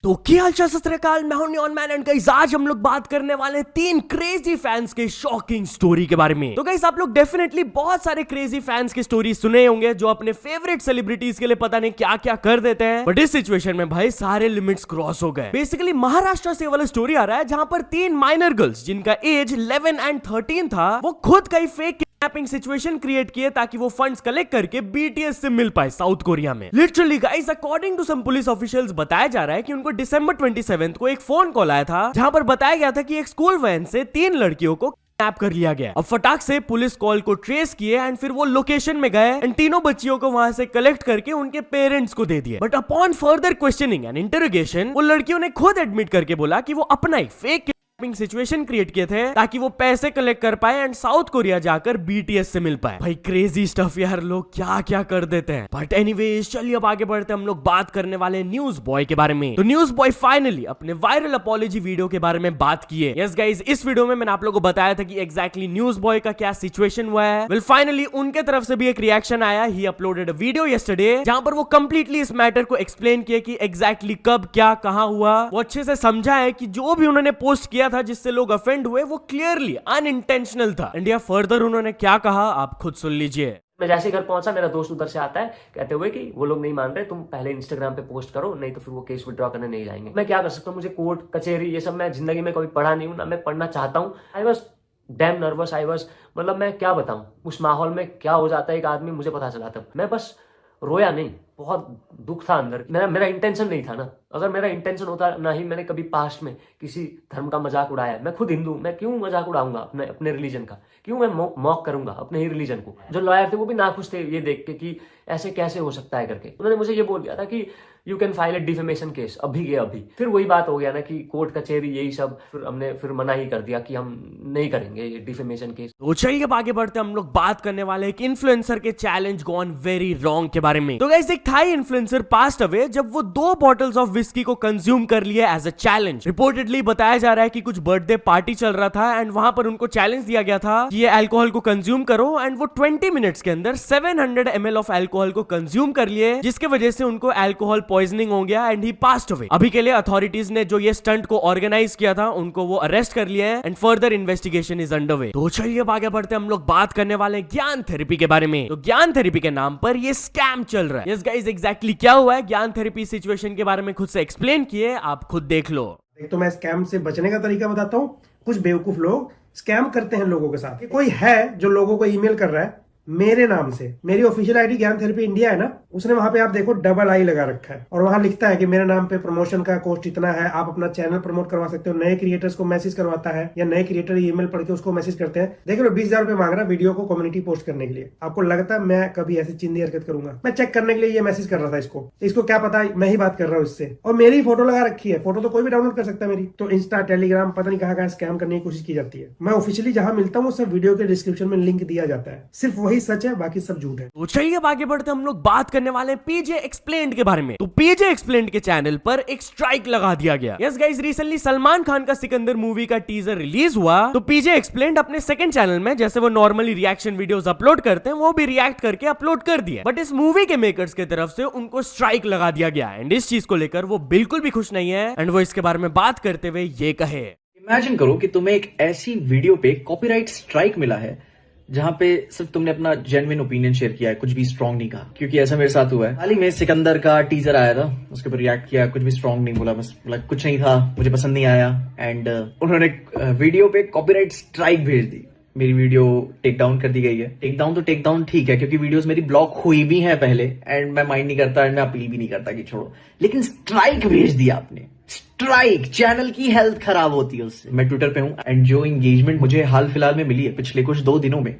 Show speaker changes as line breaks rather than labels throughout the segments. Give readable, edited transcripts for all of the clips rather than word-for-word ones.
तो क्या हालचाल सत श्री अकाल, मैं हूं नियॉन मैन एंड गाइस आज हम लोग बात करने वाले 3 क्रेजी फैंस के शॉकिंग स्टोरी के बारे में। तो गाइस आप लोग डेफिनेटली बहुत सारे क्रेजी फैंस की स्टोरी सुने होंगे जो अपने फेवरेट सेलिब्रिटीज के लिए पता नहीं क्या क्या कर देते हैं, बट इस सिचुएशन में भाई सारे लिमिट्स क्रॉस हो गए। बेसिकली महाराष्ट्र से वाला स्टोरी आ रहा है जहां पर 3 माइनर गर्ल्स जिनका एज 11 एंड 13 था वो खुद का ही फेक किडनैपिंग सिचुएशन क्रिएट किए ताकि वो फंड्स कलेक्ट करके बीटीएस से मिल पाए साउथ कोरिया में। Literally guys according to some police officials बताया जा रहा है कि उनको दिसंबर 27 को एक फोन कॉल आया था जहां पर बताया गया था कि एक स्कूल वैन से 3 लड़कियों को किडनैप कर लिया गया। अब फटाक से पुलिस कॉल को ट्रेस किए एंड फिर वो लोकेशन में गए एंड तीनों बच्चियों को वहां से कलेक्ट करके उनके पेरेंट्स को दे दिए। But upon further questioning and interrogation वो लड़कियों ने खुद एडमिट करके बोला कि वो अपना ही फेक सिचुएशन क्रिएट किए थे ताकि वो पैसे कलेक्ट कर पाए एंड साउथ कोरिया जाकर बीटीएस से मिल पाए। भाई क्रेजी स्टफ यार, लोग क्या क्या कर देते हैं। बट एनीवेज चलिए अब आगे बढ़ते हम लोग बात करने वाले न्यूज बॉय के बारे में। तो न्यूज बॉय फाइनली अपने वायरल अपॉलॉजी वीडियो के बारे में बात किए। यस गाइस, इस वीडियो में मैंने आप लोगों को बताया था कि एग्जैक्टली न्यूज बॉय का क्या सिचुएशन हुआ है। वेल फाइनली उनके तरफ से भी एक रिएक्शन आया। ही अपलोडेड अ वीडियो यस्टरडे जहां पर वो कंप्लीटली इस मैटर को एक्सप्लेन किया कि एग्जैक्टली कब क्या कहां हुआ। वो अच्छे से समझा है कि जो भी उन्होंने पोस्ट किया था जिससे लोग अफेंड हुए वो क्लियरली अनइंटेंशनल था। इंडिया फर्दर उन्होंने क्या कहा आप खुद सुन लीजिए।
मैं जैसे घर पहुंचा मेरा दोस्त उधर से आता है कहते हुए कि वो लोग नहीं मान रहे, तुम पहले इंस्टाग्राम पे पोस्ट करो नहीं तो फिर वो केस विड्रॉ करने नहीं जाएंगे। मैं क्या कर सकता हूँ, मुझे कोर्ट कचहरी ये सब मैं जिंदगी में कभी पढ़ा नहीं हूँ, ना मैं पढ़ना चाहता हूँ। I was damn nervous, I was मतलब मैं क्या बताऊं उस माहौल में क्या हो जाता है एक आदमी, मुझे पता चला तब। मैं बस रोया नहीं, बहुत दुख था अंदर। मेरा इंटेंशन नहीं था ना। अगर मेरा इंटेंशन होता ना ही मैंने कभी पास्ट में किसी धर्म का मजाक उड़ाया। मैं खुद हिंदू, मैं क्यों मजाक उड़ाऊंगा अपने रिलीजन का, क्यों मैं मॉक करूंगा अपने ही रिलीजन को। जो लॉयर थे वो भी नाखुश थे ये देख के कि ऐसे कैसे हो सकता है करके। उन्होंने मुझे ये बोल दिया था कि you can file A defamation case अभी के अभी। फिर वही बात हो गया ना कि कोर्ट कचहरी यही सब, फिर हमने फिर मना ही कर दिया कि हम नहीं करेंगे ये डिफेमेशन केस।
तो चलिए अब आगे बढ़ते हम लोग बात करने वाले एक इन्फ्लुएंसर के चैलेंज गॉन वेरी रॉन्ग के बारे में। तो गाइस एक थाई इन्फ्लुएंसर पास्ट अवे जब वो 2 बॉटल्स ऑफ विस्की को कंज्यूम कर लिए एज अ चैलेंज। रिपोर्टेडली बताया जा रहा है कि कुछ बर्थडे पार्टी चल रहा था एंड वहां पर उनको चैलेंज दिया गया था कि ये अल्कोहल को कंज्यूम करो एंड वो 20 मिनट्स के अंदर 700 ml ऑफ अल्कोहल को कंज्यूम कर लिए, जिसके वजह से उनको अल्कोहल पॉइजनिंग हो गया एंड ही पास्ड अवे। अभी के लिए अथॉरिटीज ने जो ये स्टंट को ऑर्गेनाइज किया था उनको वो अरेस्ट कर लिया है and further investigation is under way. तो चलिए अब आगे बढ़ते हम लोग बात करने वाले ज्ञान थेरेपी के बारे में। तो ज्ञान थेरेपी के नाम पर ये स्कैम चल रहा है। यस गाइस एग्जैक्टली क्या हुआ है ज्ञान थेरेपी सिचुएशन के बारे में खुद से एक्सप्लेन किए, आप खुद देख लो।
तो मैं स्कैम से बचने का तरीका बताता हूँ। कुछ बेवकूफ लोग स्कैम करते हैं लोगों के साथ। कोई है जो लोगों को ईमेल कर रहा है मेरे नाम से, मेरी ऑफिशियल आईडी ज्ञान थेरेपी इंडिया है ना, उसने वहां पे आप देखो $I लगा रखा है और वहां लिखता है कि मेरे नाम पे प्रमोशन का कॉस्ट इतना है, आप अपना चैनल प्रमोट करवा सकते हो। नए क्रिएटर्स को मैसेज करवाता है या नए क्रिएटर ईमेल पढ़ के उसको मैसेज करते हैं। देख लो 20,000 रुपए मांग रहा है वीडियो को कम्युनिटी पोस्ट करने के लिए। आपको लगता है मैं कभी ऐसी चिंदी हरकत करूंगा? मैं चेक करने के लिए ये मैसेज कर रहा था इसको क्या पता मैं ही बात कर रहा हूँ इससे, और मेरी फोटो लगा रखी है। फोटो तो कोई भी डाउनलोड कर सकता है मेरी। तो इंस्टा टेलीग्राम पता नहीं कहाँ स्कैम करने की कोशिश की जाती है। मैं ऑफिशियली जहां मिलता हूँ सब वीडियो के डिस्क्रिप्शन में लिंक दिया जाता है, सिर्फ वही सच है, बाकी सब झूठ है।
तो चलिए अब आगे बढ़ते हम लोग बात करने वाले पीजे एक्सप्लेन्ड के बारे में। तो पीजे एक्सप्लेन्ड के चैनल पर एक स्ट्राइक लगा दिया गया। Yes guys, recently Salman Khan का सिकंदर मूवी का टीजर रिलीज हुआ तो पीजे एक्सप्लेन्ड अपने सेकंड चैनल में जैसे वो नॉर्मली रिएक्शन वीडियोस अपलोड करते हैं वो भी रिएक्ट करके अपलोड कर दिया। बट इस मूवी के मेकर्स की तरफ से उनको स्ट्राइक लगा दिया गया एंड इस चीज को लेकर वो बिल्कुल भी खुश नहीं है एंड वो इसके बारे में बात करते हुए ये कहे।
इमेजिन करो कि तुम्हें एक ऐसी वीडियो पे कॉपीराइट स्ट्राइक मिला है जहां पे सिर्फ तुमने अपना जेन्युइन ओपिनियन शेयर किया है, कुछ भी स्ट्रांग नहीं कहा। क्योंकि ऐसा मेरे साथ हुआ है। हाल ही में सिकंदर का टीजर आया था, उसके ऊपर रिएक्ट किया, कुछ भी स्ट्रांग नहीं बोला, बस बोला कुछ नहीं था, मुझे पसंद नहीं आया एंड उन्होंने वीडियो पे कॉपीराइट स्ट्राइक भेज दी। मेरी वीडियो टेक डाउन कर दी गई है। टेक डाउन ठीक है क्योंकि वीडियोस मेरी ब्लॉक हुई भी हैं पहले एंड मैं माइंड नहीं करता एंड मैं अपील भी नहीं करता कि छोड़ो, लेकिन स्ट्राइक भेज दिया आपने। स्ट्राइक, चैनल की हेल्थ खराब होती है उससे। मैं ट्विटर पे हूं एंड जो एंगेजमेंट मुझे हाल फिलहाल में मिली है पिछले कुछ 2 दिनों में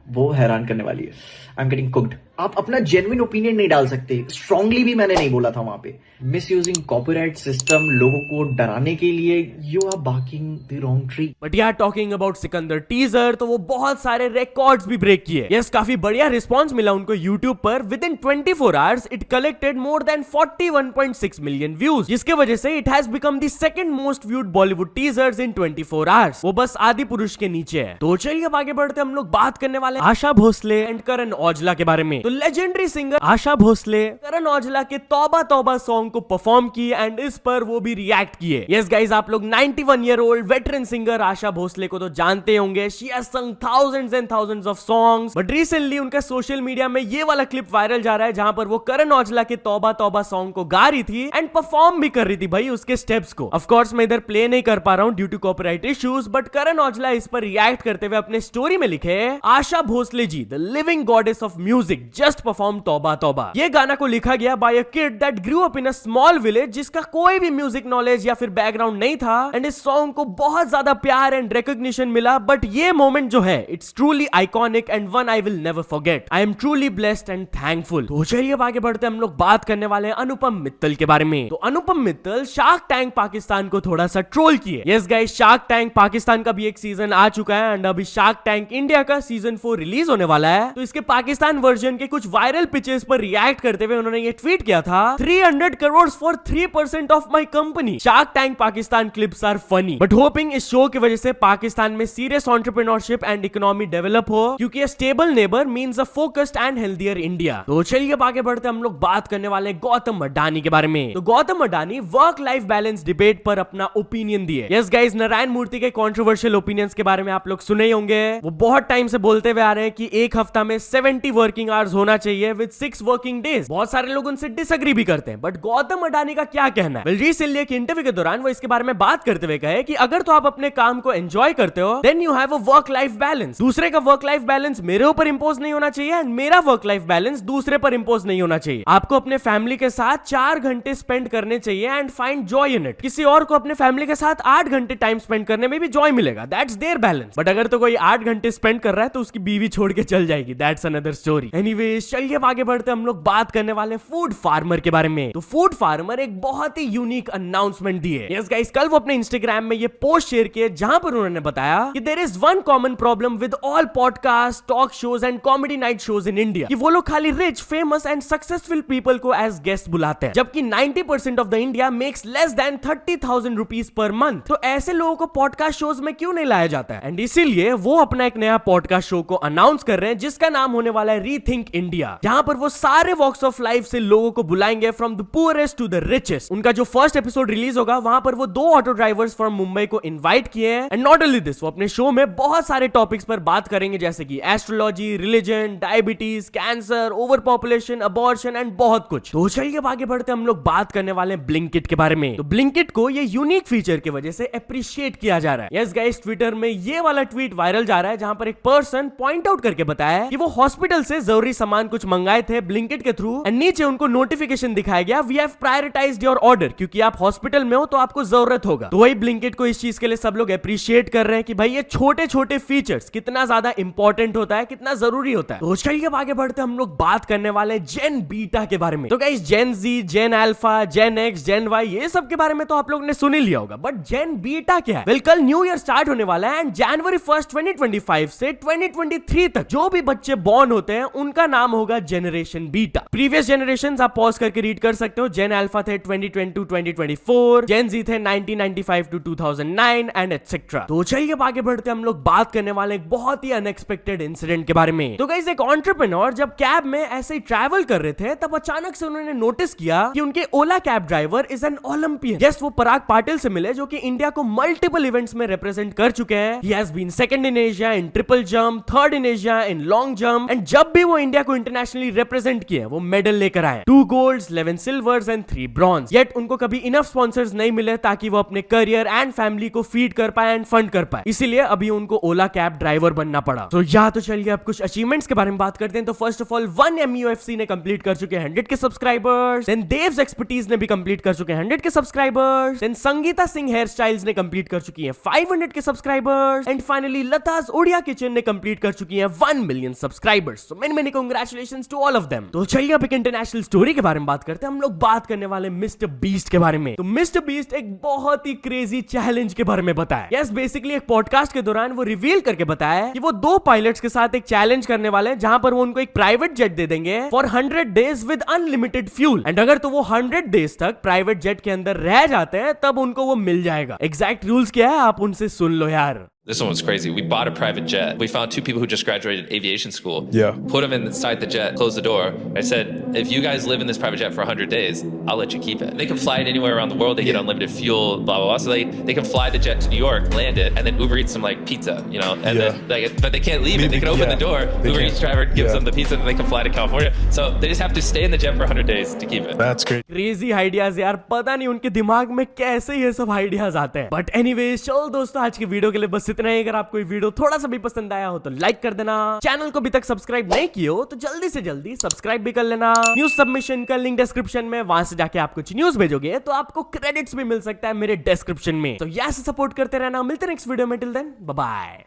वो हैरान करने वाली है। I am getting cooked. आप अपना जेन्युइन ओपिनियन नहीं डाल सकते। स्ट्रांगली भी मैंने नहीं बोला था वहां पे। मिस यूजिंग कॉपीराइट सिस्टम लोगों को डराने के लिए, you are barking the wrong tree.
But यार टॉकिंग अबाउट सिकंदर टीजर तो वो बहुत सारे रिकॉर्ड्स भी ब्रेक किए। यस, काफी बढ़िया रिस्पांस मिला उनको यूट्यूब पर। With in 24 hours it collected more than 41.6 million views, जिसके वजह से it has become the second most viewed Bollywood teasers in 24 hours. वो बस आदि पुरुष के नीचे है। तो चलिए अब आगे बढ़ते हम लोग बात करने वाले आशा भोसले एंड करण औजला के बारे में। तो लेजेंडरी सिंगर आशा भोसले करण औजला के तौबा तौबा सॉन्ग को परफॉर्म किए एंड इस पर वो भी रिएक्ट किए। यस गाइस, आप लोग 91 year old veteran singer Asha Bhosle को तो जानते होंगे। शी हैज संग thousands and thousands of songs, but recently उनका सोशल मीडिया में ये वाला क्लिप वायरल जा रहा है जहां पर वो करण औजला के तौबा तौबा सॉन्ग को गा रही थी एंड परफॉर्म भी कर रही थी भाई उसके स्टेप्स को। ऑफ कोर्स मैं इधर प्ले नहीं कर पा रहा हूं due to copyright issues, but Karan Aujla इस पर रिएक्ट करते हुए अपने स्टोरी में लिखे, Asha Bhosle ji the living goddess of music just perform Tauba Tauba. ये गाना को लिखा गया by a kid that grew up in a small village जिसका कोई भी म्यूजिक नॉलेज या फिर बैकग्राउंड नहीं था एंड इस सॉन्ग को बहुत ज्यादा प्यार एंड रिकॉग्निशन मिला। बट ये मोमेंट जो है it's truly iconic and one I will never forget. I am truly blessed and thankful. तो चलिए अब आगे बढ़ते हम लोग बात करने वाले हैं अनुपम मित्तल के बारे में। तो अनुपम मित्तल शार्क टैंक पाकिस्तान को थोड़ा सा ट्रोल किए। Yes guys, shark tank Pakistan का भी एक सीजन आ चुका है एंड अभी शार्क टैंक इंडिया का सीजन 4 रिलीज होने वाला है। तो इसके पाकिस्तान वर्जन के कुछ वायरल पिचेस पर रिएक्ट करते हुए उन्होंने ये ट्वीट किया था, 300 crore for 3% of my company. Shark tank Pakistan clips are funny but hoping इस शो की वजह से पाकिस्तान में serious entrepreneurship and economy develop हो, क्योंकि stable neighbour means a focused and healthier India. तो चलिए अब आगे बढ़ते हम लोग बात करने वाले गौतम अडानी के बारे में। तो Gautam Adani work life balance debate पर अपना ओपिनियन दिए। यस गाइस, नारायण मूर्ति के कंट्रोवर्शियल ओपिनियंस के बारे में आप लोग सुने ही होंगे। वो बहुत टाइम से बोलते हुए आ रहे हैं कि एक हफ्ता में 70 वर्किंग आवर्स होना चाहिए विद 6 वर्किंग डेज। बहुत सारे लोग उनसे डिसएग्री भी करते हैं, बट गौतम अडानी का क्या कहना है? रिसेंटली एक इंटरव्यू के दौरान वो इसके बारे में बात करते हुए कहे कि अगर तो आप अपने काम को एंजॉय करते हो then you have a work life balance. दूसरे का वर्क लाइफ बैलेंस मेरे ऊपर इंपोज नहीं होना चाहिए एंड मेरा वर्क लाइफ बैलेंस दूसरे पर इंपोज नहीं होना चाहिए। आपको अपने फैमिली के साथ 4 घंटे स्पेंड करने चाहिए and find joy in it. किसी और को अपने फैमिली के साथ 8 घंटे टाइम स्पेंड करने में भी जॉय मिलेगा, दैट्स देयर बैलेंस। बट अगर तो कोई 8 घंटे स्पेंड कर रहा है तो उसकी बीवी छोड़ के चल जाएगी, दैट्स अनदर स्टोरी। एनीवेज, चलिए अब आगे बढ़ते हम लोग बात करने वाले फूड फार्मर के बारे में। तो फूड फार्मर एक बहुत ही यूनिक अनाउंसमेंट दिए। यस गाइस, कल वो अपने इंस्टाग्राम में ये पोस्ट शेयर किए जहां पर उन्होंने बताया कि there is one common problem with all podcast, talk shows and comedy night shows in India, कि वो लोग खाली rich, famous and successful people को एज गेस्ट बुलाते हैं, जबकि 90% of the India makes less than 30,000 rupees per month. तो ऐसे लोगों को पॉडकास्ट शोज में क्यों नहीं लाया जाता है? एंड इसीलिए वो अपना एक नया पॉडकास्ट शो को अनाउंस कर रहे हैं जिसका नाम होने वाला है रीथिंक इंडिया, जहां पर वो सारे वॉक्स ऑफ लाइफ से लोगों को बुलाएंगे from the poorest to the richest. उनका जो फर्स्ट एपिसोड रिलीज होगा वहां पर वो 2 ऑटो ड्राइवर्स फ्रॉम मुंबई को इनवाइट किए हैं एंड नॉट ओनली दिस, वो अपने शो में बहुत सारे टॉपिक्स पर बात करेंगे जैसे कि astrology, religion, diabetes, cancer, over population, abortion and बहुत कुछ। तो चलिए अब आगे बढ़ते हम लोग बात करने वाले हैं ब्लिंकिट के बारे में। तो ब्लिंकिट को ये यूनिक फीचर की वजह से अप्रिशिएट किया जा रहा है। यस गाइस, ट्विटर में ये वाला ट्वीट वायरल जा रहा है जहां पर एक पर्सन पॉइंट आउट करके बताया कि वो हॉस्पिटल से जरूरी सामान कुछ मंगाए थे ब्लिंकिट के थ्रू एंड नीचे उनको नोटिफिकेशन दिखाया गया, we have prioritised your order, क्योंकि आप हॉस्पिटल में हो तो आपको जरूरत होगा। तो वही ब्लिंकिट को इस चीज के लिए सब लोग अप्रिशिएट कर रहे हैं कि भाई ये छोटे छोटे फीचर्स कितना ज्यादा इंपॉर्टेंट होता है, कितना जरूरी होता है। तो चलिए अब आगे बढ़ते हम लोग बात करने वाले जेन बीटा के बारे में। तो गाइस, जेन जी, जेन अल्फा, जेन एक्स, जेन वाई, ये सब के बारे में तो आप लोग ने सुन ही लिया होगा, बट जेन बीटा क्या है? वेल, कल न्यू ईयर स्टार्ट होने वाला है एंड जनवरी 1, 2025 से 2023 तक जो भी बच्चे बॉर्न होते हैं उनका नाम होगा जनरेशन बीटा। प्रीवियस जनरेशंस आप पॉज करके रीड कर सकते हो। जेन अल्फा थे 2020 to 2024, जेन जी थे 1995 to 2009 एंड एटसेट्रा। तो चलिए अब आगे बढ़ते हम लोग बात करने वाले एक बहुत ही अनएक्सपेक्टेड इंसिडेंट के बारे में। तो गाइस, एक एंटरप्रेन्योर जब कैब में ऐसे ही ट्रैवल कर रहे थे तब अचानक से उन्होंने नोटिस किया कि उनके Ola cab driver is an Olympian. Yes, वो पराग पाटिल से मिले जो कि इंडिया को मल्टीपल इवेंट्स में रिप्रेजेंट कर चुके हैं। He has been second in Asia in triple jump, third in Asia in long jump and जब भी वो इंडिया को इंटरनेशनली रिप्रेजेंट किए वो मेडल लेकर आए, 2 golds, 11 silvers and 3 bronze. Yet उनको कभी इनफ स्पॉन्सर्स नहीं मिले ताकि वो अपने करियर एंड फैमिली को फीड कर पाए एंड फंड कर पाए, इसीलिए अभी उनको ओला कैब ड्राइवर बनना पड़ा। तो चलिए अब कुछ अचीवमेंट्स के बारे में बात करते हैं। तो फर्स्ट ऑफ ऑल 1 MUFC ने कंप्लीट कर चुके हैं 100 के सब्सक्राइबर्स, देन देव्स एक्सपर्टीज ने भी कंप्लीट कर चुके हैं 100 के subscribers, then Sangeeta Singh hair styles ने कंप्लीट कर चुकी है 500 के subscribers and finally Lata's Odia kitchen ने कंप्लीट कर चुकी है 1 million subscribers. So many congratulations to all of them. तो चलिए अब एक इंटरनेशनल स्टोरी के बारे में बात करते हैं। हम लोग बात करने वाले मिस्टर बीस्ट के बारे में। तो मिस्टर बीस्ट एक बहुत ही क्रेजी चैलेंज के बारे में बताया। यस, बेसिकली एक पॉडकास्ट के दौरान वो रिवील करके बताया कि वो 2 पायलट्स के साथ एक चैलेंज करने वाले हैं जहां पर वो उनको एक प्राइवेट जेट दे देंगे for 100 days with unlimited fuel and अगर तो वो 100 डेज तक प्राइवेट जेट के अंदर रह जाते हैं तब उनको वो मिल जाएगा। एग्जैक्ट रूल्स क्या है आप उनसे सुन लो यार।
This one was crazy. We bought a private jet. We found two people who just graduated aviation school.
Yeah.
Put them inside the jet, closed the door. I said, if you guys live in this private jet for 100 days, I'll let you keep it. They can fly it anywhere around the world. They get unlimited fuel, blah, blah, blah. So they can fly the jet to New York, land it, and then Uber Eats some like pizza, you know? And
Yeah.
then, like, but they can't leave it. They can open the door.
They
Uber
can't.
Eats driver gives
Yeah.
them the pizza, and then they can fly to California. So they just have to stay in the jet for 100 days to keep it.
That's great.
Crazy ideas यार, पता नहीं उनके दिमाग में कैसे ये सब ideas आते हैं। बट एनीवेज चलो दोस्तों, आज की वीडियो के लिए बस इतना ही। अगर आपको ये वीडियो थोड़ा सा भी पसंद आया हो तो लाइक कर देना। चैनल को अभी तक सब्सक्राइब नहीं किए हो तो जल्दी से जल्दी सब्सक्राइब भी कर लेना। न्यूज सबमिशन का लिंक डिस्क्रिप्शन में, वहां से जाके आप कुछ न्यूज भेजोगे तो आपको क्रेडिट्स भी मिल सकता है मेरे डिस्क्रिप्शन में। तो यहाँ से सपोर्ट करते रहना। मिलते हैं नेक्स्ट वीडियो में। Till then bye bye.